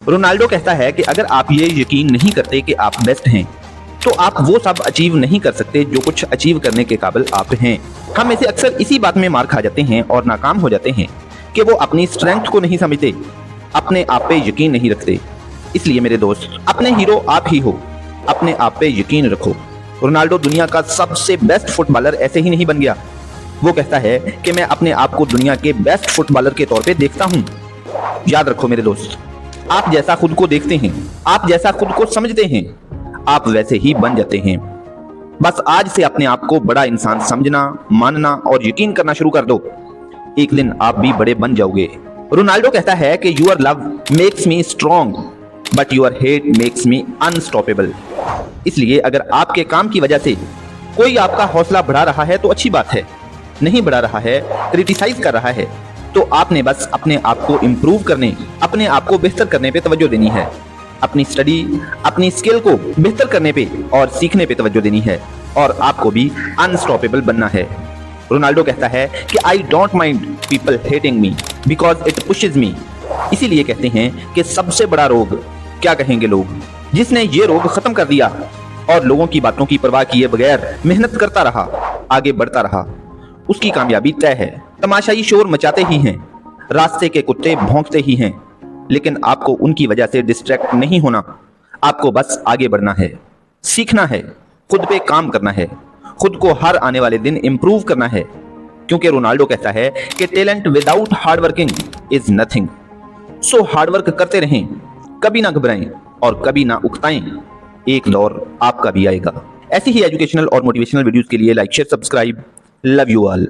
Ronaldo कहता है कि अगर आप ये यकीन नहीं करते कि आप बेस्ट हैं तो आप वो सब अचीव नहीं कर सकते जो कुछ अचीव करने के काबिल आप हैं। हम में से अक्सर इसी बात में मार खा जाते हैं और नाकाम हो जाते हैं कि वो अपनी स्ट्रेंथ को नहीं समझते, अपने आप पे यकीन नहीं रखते। इसलिए मेरे दोस्त, अपने हीरो आप ही हो, अपने आप पे यकीन रखो। रोनाल्डो दुनिया का सबसे बेस्ट फुटबॉलर ऐसे ही नहीं बन गया। वो कहता है कि मैं अपने आप को दुनिया के बेस्ट फुटबॉलर के तौर पे देखता हूँ। याद रखो मेरे दोस्त, आप जैसा खुद को देखते हैं, आप जैसा खुद को समझते हैं, आप वैसे ही बन जाते हैं। बस आज से अपने आप को बड़ा इंसान समझना, मानना और यकीन करना शुरू कर दो। एक दिन आप भी बड़े बन जाओगे। रोनाल्डो कहता है कि your love makes me strong but your hate makes me unstoppable. इसलिए अगर आपके काम की वजह से कोई आपका हौसला बढ़ा रहा है तो अच्छी बात है, नहीं बढ़ा रहा है, क्रिटिसाइज कर रहा है, तो आपने बस अपने आप को इम्प्रूव करने, अपने आप को बेहतर करने पे तवज्जो देनी है। अपनी स्टडी, अपनी स्किल को बेहतर करने पे और सीखने पे तवज्जो देनी है और आपको भी अनस्टॉपेबल बनना है। रोनाल्डो कहता है कि I don't mind people hating me because it pushes me. इसीलिए कहते हैं कि सबसे बड़ा रोग क्या कहेंगे लोग, जिसने ये रोग खत्म कर दिया और लोगों की बातों की परवाह किए बगैर मेहनत करता रहा, आगे बढ़ता रहा, उसकी कामयाबी तय है। तमाशाई शोर मचाते ही हैं, रास्ते के कुत्ते भौंकते ही हैं, लेकिन आपको उनकी वजह से डिस्ट्रैक्ट नहीं होना। आपको बस आगे बढ़ना है, सीखना है, खुद पे काम करना है, खुद को हर आने वाले दिन इंप्रूव करना है। क्योंकि रोनाल्डो कहता है कि talent without hard working is nothing. So hard work करते रहें, कभी ना घबराएं और कभी ना उकताएं। एक दौर आपका भी आएगा। ऐसी ही एजुकेशनल और मोटिवेशनल वीडियोस के लिए like, share, subscribe. Love you all.